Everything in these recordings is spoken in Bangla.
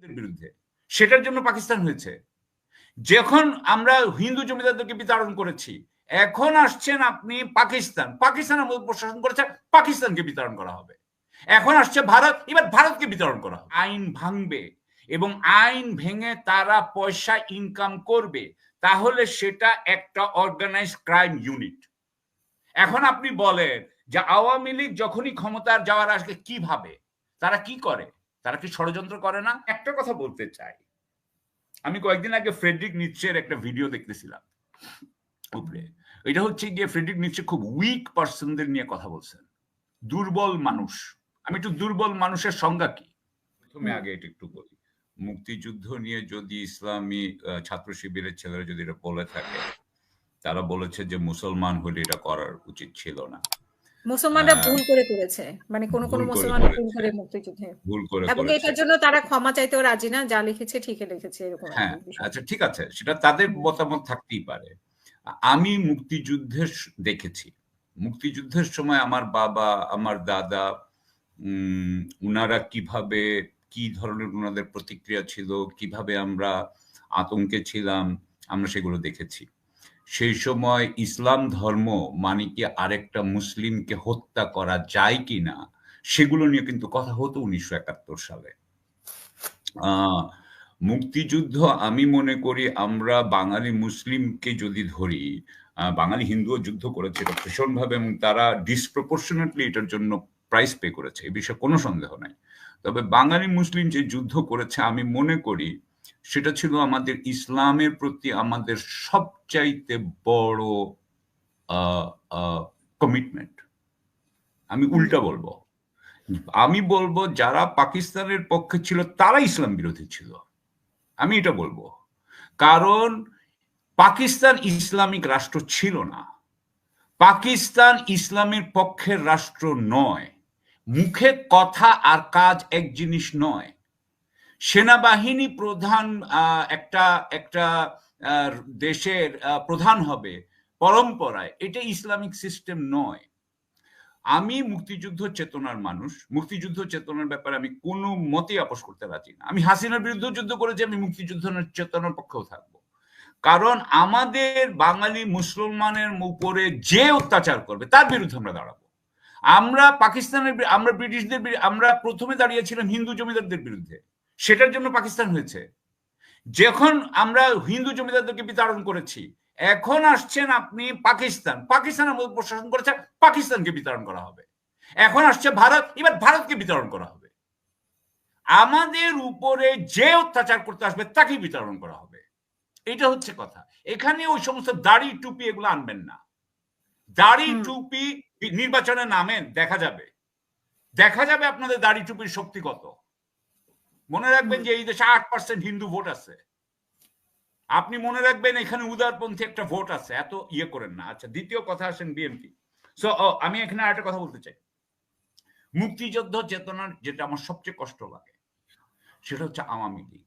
বিরুদ্ধে, সেটার জন্য পাকিস্তান হয়েছে। যখন আমরা হিন্দু জমিদারদেরকে বিতাড়ন করেছি, এখন আসছেন আপনি পাকিস্তান, পাকিস্তান আমাদের প্রশাসন করেছে, পাকিস্তানকে বিতরণ করা হবে। এখন আসছে ভারত, এবার ভারতকে বিতরণ করা হবে। আইন ভাঙবে এবং আইন ভেঙে তারা পয়সা ইনকাম করবে, তাহলে সেটা একটা অর্গানাইজ ক্রাইম ইউনিট। এখন আপনি বলেন যে আওয়ামী লীগ যখনই ক্ষমতার যাওয়ার আসবে কিভাবে, তারা কি করে? তারা কি ষড়যন্ত্র করে না? একটা কথা বলতে চাই, আমি কয়েকদিন আগে ফ্রেডরিক নিৎসের একটা ভিডিও দেখতেছিলাম উপরে। এটা হচ্ছে গিয়ে ফ্রেডরিক নিৎসে খুব উইক পার্সনদের নিয়ে কথা বলছেন, দুর্বল মানুষ। আমি একটু দুর্বল মানুষের সংজ্ঞা কি প্রথমে আগে এটা একটু বলি। মুক্তিযুদ্ধ নিয়ে যদি ইসলামী ছাত্র শিবিরের ছেলেরা যদি এটা বলে থাকে, তারা বলেছে যে মুসলমান হলে এটা করার উচিত ছিল না, মুসলমানরা ভুল করে করেছে, মানে কোন কোন মুসলমান ভুল করে মুক্তিযুদ্ধে, এবং এটার জন্য তারা ক্ষমা চাইতেও রাজি না, যা লিখেছে ঠিকই লিখেছে এরকম। হ্যাঁ, আচ্ছা ঠিক আছে, সেটা তাদের মতামত থাকতেই পারে। আমি মুক্তিযুদ্ধের দেখেছি, মুক্তিযুদ্ধের সময় আমার বাবা, আমার দাদা, উনারা কিভাবে, কি ধরনের ওনাদের প্রতিক্রিয়া ছিল, কিভাবে আমরা আতঙ্কে ছিলাম, আমরা সেগুলো দেখেছি। সেই সময় ইসলাম ধর্ম মানে কি আরেকটা মুসলিমকে হত্যা করা যায় কিনা, সেগুলো নিয়ে কিন্তু কথা হতো 1971 সালে। মুক্তিযুদ্ধ আমি মনে করি আমরা বাঙালি মুসলিমকে যদি ধরি, বাঙালি হিন্দুও যুদ্ধ করেছে এটা ভীষণভাবে, এবং তারা ডিসপ্রপোর্শনেটলি এটার জন্য প্রাইস পে করেছে, এই বিষয়ে কোনো সন্দেহ নাই। তবে বাঙালি মুসলিম যে যুদ্ধ করেছে আমি মনে করি সেটা ছিল আমাদের ইসলামের প্রতি আমাদের সবচাইতে বড় কমিটমেন্ট। আমি উল্টা বলবো, আমি বলবো যারা পাকিস্তানের পক্ষে ছিল তারা ইসলাম বিরোধী ছিল, আমি এটা বলবো। কারণ পাকিস্তান ইসলামিক রাষ্ট্র ছিল না, পাকিস্তান ইসলামের পক্ষের রাষ্ট্র নয়, মুখে কথা আর কাজ এক জিনিস নয়। সেনাবাহিনী প্রধান একটা একটা দেশের প্রধান হবে পরম্পরায়, এটা ইসলামিক সিস্টেম নয়। আমি মুক্তিযুদ্ধ চেতনার মানুষ, মুক্তিযুদ্ধ চেতনার ব্যাপারে আমি কোনো মতেই আপোষ করতে রাজি না। আমি হাসিনার বিরুদ্ধে যুদ্ধ করেছি, আমি মুক্তিযুদ্ধ চেতনার পক্ষেও থাকবো। কারণ আমাদের বাঙালি মুসলমানের উপরে যে অত্যাচার করবে তার বিরুদ্ধে আমরা দাঁড়াবো। আমরা পাকিস্তানের, আমরা ব্রিটিশদের, আমরা প্রথমে দাঁড়িয়েছিলাম হিন্দু জমিদারদের বিরুদ্ধে, সেটার জন্য পাকিস্তান হয়েছে। যখন আমরা হিন্দু জমিদারদেরকে বিতাড়ন করেছি, এখন আসছেন আপনি পাকিস্তান, পাকিস্তান আমাদের প্রশাসন করেছে, পাকিস্তানকে বিতরণ করা হবে। এখন আসছে ভারত, এবার ভারতকে বিতরণ করা হবে। আমাদের উপরে যে অত্যাচার করতে আসবে তাকেই বিতরণ করা হবে, এটা হচ্ছে কথা। এখানে ওই সমস্ত দাড়ি টুপি এগুলো আনবেন না। দাড়ি টুপি নির্বাচনে নামেন, দেখা যাবে, দেখা যাবে আপনাদের দাড়ি টুপির শক্তি কত। মনে রাখবেন যে এই দেশে 8% হিন্দু ভোট আছে, আপনি মনে রাখবেন এখানে উদারপন্থী একটা ভোট আছে, এত ইয়ে করেন না। আচ্ছা, দ্বিতীয় কথা আসেন বিএনপি। সো আমি এখানে আরেকটা কথা বলতে চাই, মুক্তিযুদ্ধ চেতনার যেটা আমার সবচেয়ে কষ্ট লাগে সেটা হচ্ছে আওয়ামী লীগ।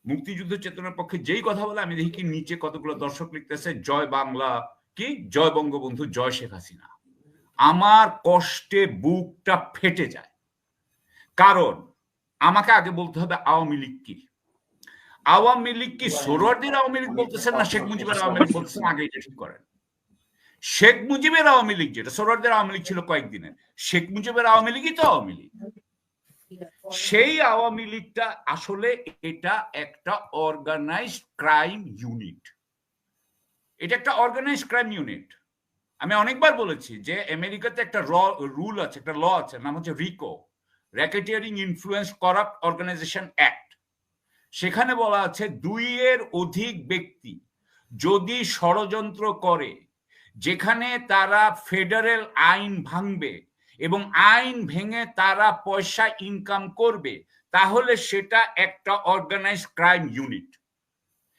মুক্তিযুদ্ধ চেতনার পক্ষে যেই কথা বলে আমি দেখি কি নিচে কতগুলো দর্শক লিখতেছে জয় বাংলা, কি জয় বঙ্গবন্ধু, জয় শেখ হাসিনা। আমার কষ্টে বুকটা ফেটে যায়, কারণ আমাকে আগে বলতে হবে আওয়ামী লীগ কি। আওয়ামী লীগ কি সোহরাওয়ার্দীর আওয়ামী লীগ বলতেছেন না শেখ মুজিবের আওয়ামী লীগ বলতেছেন? আগে এটা ঠিক করেন। শেখ মুজিবের আওয়ামী লীগ যেটা, সোহরাওয়ার্দীর আওয়ামী লীগ ছিল কয়েকদিনের, শেখ মুজিবের আওয়ামী লীগই তো আওয়ামী লীগ। সেই আওয়ামী লীগটা আসলে এটা একটা অর্গানাইজড ক্রাইম ইউনিট, এটা একটা অর্গানাইজড ক্রাইম ইউনিট। আমি অনেকবার বলেছি যে আমেরিকাতে একটা রুল আছে, একটা ল আছে, নাম হচ্ছে RICO, racketeering influence corrupt organisation act. সেখানে বলা আছে 2-এর অধিক ব্যক্তি যদি ষড়যন্ত্র করে যেখানে তারা ফেডারেল আইন ভাঙবে এবং আইন ভেঙে তারা পয়সা ইনকাম করবে, তাহলে সেটা একটা অর্গানাইজড ক্রাইম ইউনিট।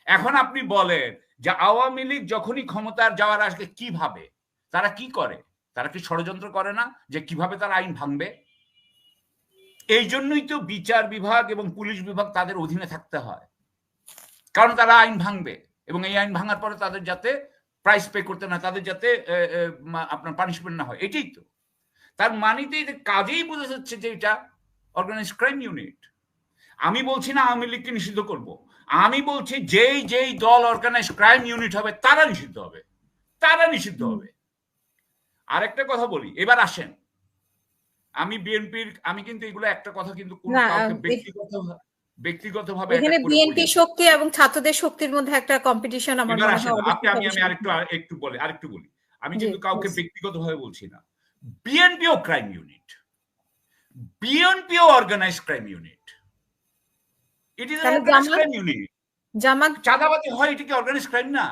এখন আপনি বলেন যে আওয়ামী লীগ যখনই ক্ষমতার যাওয়ার আসবে কিভাবে, তারা কি করে? তারা কি ষড়যন্ত্র করে না যে কিভাবে তারা আইন ভাঙবে? এই জন্যই তো বিচার বিভাগ এবং পুলিশ বিভাগ তাদের অধীনে থাকতে হয়, কারণ তারা আইন ভাঙবে এবং এই আইন ভাঙার পরে তাদের যাতে প্রাইস পে করতে না, তাদের যাতে আপনার পানিশমেন্ট না হয়। এটাই তো তার মানেতে কাজেই বোঝা যাচ্ছে যে এটা অর্গানাইজড ক্রাইম ইউনিট। আমি বলছি না আওয়ামী লীগকে নিষিদ্ধ করব, আমি বলছি যেই যেই দল অর্গানাইজ ক্রাইম ইউনিট হবে তারা নিষিদ্ধ হবে, তারা নিষিদ্ধ হবে। আরেকটা কথা বলি, এবার আসেন, আমি বিএনপির, আমি কিন্তু এগুলো একটা কথা কিন্তু কোনো কাউকে ব্যক্তিগতভাবে এখানে বিএনপি শক্তি এবং ছাত্রদের শক্তির মধ্যে একটা কম্পিটিশন আমার মনে হয়। আমি আরেকটু বলি, আমি কিন্তু কাউকে ব্যক্তিগতভাবে বলছি না। বিএনপিও ক্রাইম ইউনিট, বিএনপিও organise crime unit, it is organise crime unit. Jamaat চাঁদাবাজি হয়, এটা কি অর্গানাইজ ক্রাইম না?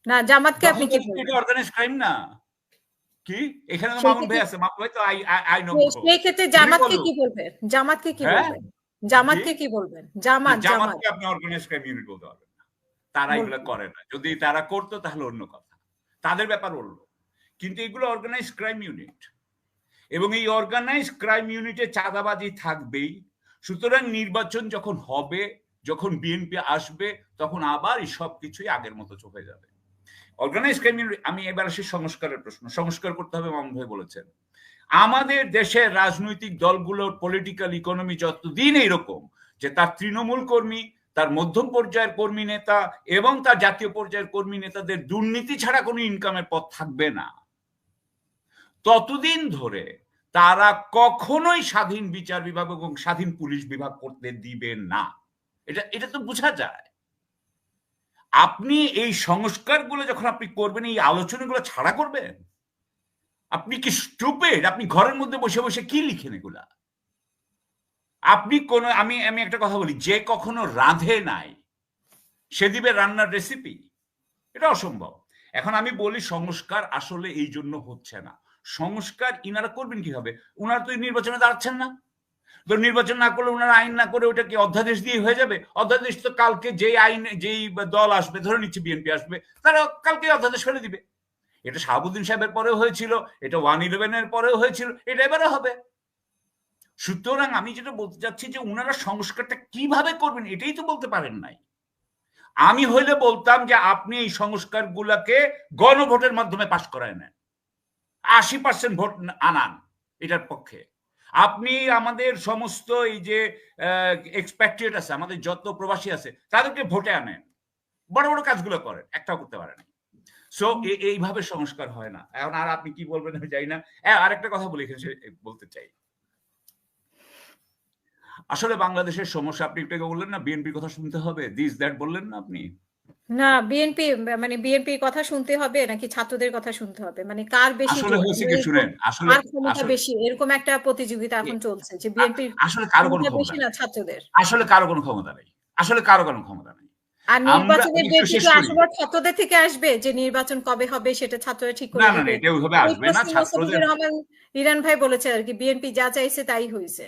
না, জামাতকে আপনি কি বলবেন? এটা অর্গানাইজ ক্রাইম না কি? এখানে তো মামুন ভাই আছে, মামুন ভাই তো আইন সেই ক্ষেত্রে জামাতকে কি বলবেন? জামাতকে কি বলবেন? জামাতকে কি বলবেন? জামাতকে আপনি অর্গানাইজ ক্রাইম ইউনিট বলতে পারবেন না, তারা এগুলো করে না। যদি তারা করতো তাহলে অন্য কথা, তাদের ব্যাপার অন্য। কিন্তু এগুলো অর্গানাইজ ক্রাইম ইউনিট, এবং এই অর্গানাইজ ক্রাইম ইউনিটে চাঁদাবাজি থাকবেই। সুতরাং নির্বাচন যখন হবে, যখন বিএনপি আসবে, তখন আবার এই সব কিছুই আগের মতো চলে যাবে। Organize crime unit. আমি এবার আসি সংস্কারের প্রশ্ন। সংস্কার করতে হবে, মামুন ভাই বলেছেন। আমাদের দেশের রাজনৈতিক দলগুলোর পলিটিক্যাল ইকোনমি যতদিন এইরকম যে তার তৃণমূল কর্মী, তার মধ্যম পর্যায়ের কর্মী নেতা এবং তার জাতীয় পর্যায়ের কর্মী নেতাদের দুর্নীতি ছাড়া কোনো ইনকামের পথ থাকবে না, ততদিন ধরে তারা কখনোই স্বাধীন বিচার বিভাগ এবং স্বাধীন পুলিশ বিভাগ করতে দিবেন না। এটা তো বোঝা যায়। আপনি এই সংস্কারগুলো যখন আপনি করবেন, এই আলোচনাগুলো ছাড়া করবেন? আপনি কি স্টুপিড? আপনি ঘরের মধ্যে বসে বসে কি লিখেন এগুলা? আপনি কোন, আমি একটা কথা বলি, যে কখনো রাঁধে নাই সে দিবে রান্নার রেসিপি? এটা অসম্ভব। এখন আমি বলি সংস্কার আসলে এই জন্য হচ্ছে না। সংস্কার ইনারা করবেন কিভাবে? উনারা তো নির্বাচনে দাঁড়াচ্ছেন না, তো নির্বাচন না করলে, ওনারা আইন না করে ওটা কি অধ্যাদেশ দিয়ে হয়ে যাবে? অধ্যাদেশ তো কালকে যেই আইন, যেই দল আসবে, ধরে নিচ্ছে বিএনপি আসবে, তারা কালকে অধ্যাদেশ ফেলে দিবে। এটা শাহাবুদ্দিন সাহেবের পরেও হয়েছিল, এটা 111-এর পরেও হয়েছিল, এটা এবারে হবে। সুতরাং আমি যেটা বলতে চাচ্ছি যে উনারা সংস্কারটা কিভাবে করবেন এটাই তো বলতে পারেন নাই। আমি হইলে বলতাম যে আপনি এই সংস্কারগুলোকে গণভোটের মাধ্যমে পাশ করায় নেন, 80% ভোট আনান এটার পক্ষে। আপনি আমাদের সমস্ত এই যে এক্সপ্যাট্রিয়েট আছে, আমাদের যত প্রবাসী আছে, তাদেরকে ভোটে আনেন, বড় বড় কাজগুলো করেন, একটাও করতে পারেন। সো এইভাবে সংস্কার হয় না। এখন আর আপনি কি বলবেন আমি জানি না। আরেকটা কথা বলে বলতে চাই, আসলে বাংলাদেশের সমস্যা, আপনি একটু বললেন না বিএনপির কথা শুনতে হবে, দিস দ্যাট বললেন না আপনি? না, বিএনপি মানে বিএনপির কথা শুনতে হবে নাকি ছাত্রদের কথা শুনতে হবে? মানে কার বেশি আসলে হয়েছে কি শুনেন, আসলে কার ক্ষমতা বেশি, এরকম একটা প্রতিযোগিতা এখন চলছে যে বিএনপির আসলে কারো কোনো ক্ষমতা বেশি না ছাত্রদের। আসলে কারো কোনো ক্ষমতা নেই, আসলে কারো কোনো ক্ষমতা নেই। আর নির্বাচনের ডেট কি আসলে ছাত্রদের থেকে আসবে যে নির্বাচন কবে হবে সেটা ছাত্ররা ঠিক করে দেবে? না, এটা ওইভাবে আসবে না। ছাত্রদের, রহমান ইরান ভাই বলেছে আর কি, বিএনপি যা চাইছে তাই হইছে।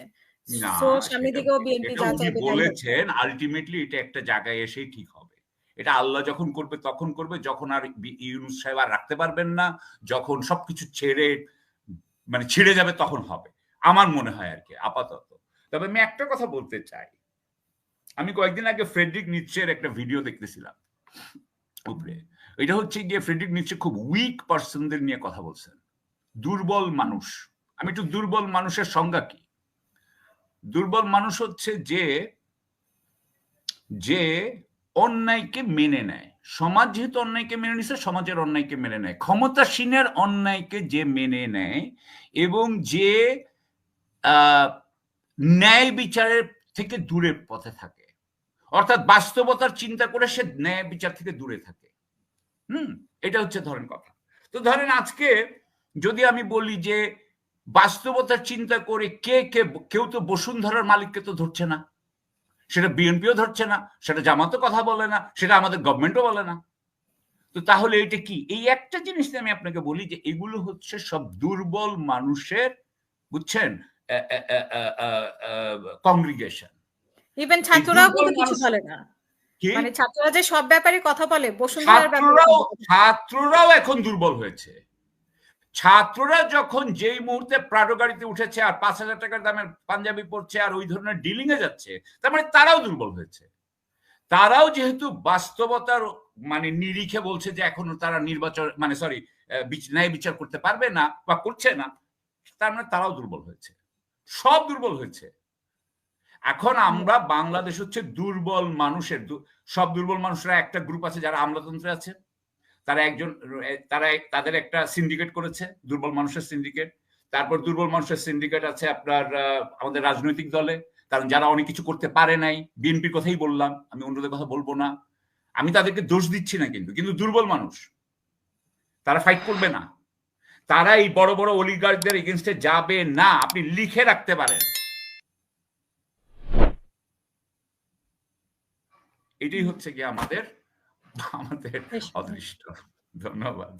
সো সামনের দিকেও বিএনপি যা চাইবে বলেছেন, আলটিমেটলি এটা একটা জায়গায় এসেই ঠিক হবে। এটা আল্লাহ যখন করবে তখন করবে, যখন আর ইউনূস সাহেব আর রাখতে পারবেন না, যখন সবকিছু ছিঁড়ে যাবে তখন হবে, আমার মনে হয় আর কি আপাতত। তবে আমি একটা কথা বলতে চাই, আমি কয়েকদিন আগে ফ্রেডরিক নিটশের একটা ভিডিও দেখতেছিলাম উপরে। এটা হচ্ছে গিয়ে ফ্রেডরিক নিটশে খুব উইক পার্সনদের নিয়ে কথা বলছেন, দুর্বল মানুষ। আমি একটু দুর্বল মানুষের সংজ্ঞা কি? দুর্বল মানুষ হচ্ছে যে অন্যায়কে মেনে নেয়। সমাজ যেহেতু অন্যায়কে মেনে নিছে, সমাজের অন্যায়কে মেনে নেয়। ক্ষমতাসীনের অন্যায়কে যে মেনে নেয় এবং যে ন্যায় বিচারের থেকে দূরের পথে থাকে, অর্থাৎ বাস্তবতার চিন্তা করে সে ন্যায় বিচার থেকে দূরে থাকে। এটা হচ্ছে ধরেন কথা। তো ধরেন আজকে যদি আমি বলি যে বাস্তবতার চিন্তা করে কেউ তো বসুন্ধরার মালিককে তো ধরছে না, সেটা বিএনপিও ধরছে না, সেটা জামাতও কথা বলে না, সেটা আমাদের গভর্নমেন্টও বলে না। তো তাহলে এটা কি? এই একটা জিনিস আমি আপনাকে বলি যে এগুলো হচ্ছে সব দুর্বল মানুষের, বুঝছেন, কংগ্রিগেশন। ইভেন ছাত্ররাও কিন্তু কিছু বলে না, মানে ছাত্ররা যে সব ব্যাপারে কথা বলে, বসুন্ধরার ব্যাপারে ছাত্ররাও এখন দুর্বল হয়েছে। ছাত্ররা যখন যেই মুহূর্তে প্রাডো গাড়িতে উঠেছে আর 5,000 টাকার দামের পাঞ্জাবি পরছে আর ওই ধরনের ডিলিং এ যাচ্ছে, তার মানে তারাও দুর্বল হয়েছে। তারাও যেহেতু বাস্তবতার নিরিখে বলছে যে এখনো তারা নির্বাচন ন্যায় বিচার করতে পারবে না বা করছে না, তার মানে তারাও দুর্বল হয়েছে, সব দুর্বল হয়েছে। এখন আমরা বাংলাদেশ হচ্ছে দুর্বল মানুষের, সব দুর্বল মানুষরা একটা গ্রুপ আছে যারা আমলাতন্ত্রে আছে, তাদের একটা সিন্ডিকেট করেছে, দুর্বল মানুষের সিন্ডিকেট। তারপর দুর্বল মানুষের সিন্ডিকেট আছে আপনার আমাদের রাজনৈতিক দলে, কারণ যারা অনেক কিছু করতে পারে নাই। বিএনপির কথাই বললাম, আমি অন্যদের কথা বলবো না, আমি তাদেরকে দোষ দিচ্ছি না, কিন্তু দুর্বল মানুষ, তারা ফাইট করবে না, তারা এই বড় বড় অলিগার্কদের এগেনস্টে যাবে না, আপনি লিখে রাখতে পারেন। এটাই হচ্ছে কি আমাদের অদৃষ্ট। ধন্যবাদ।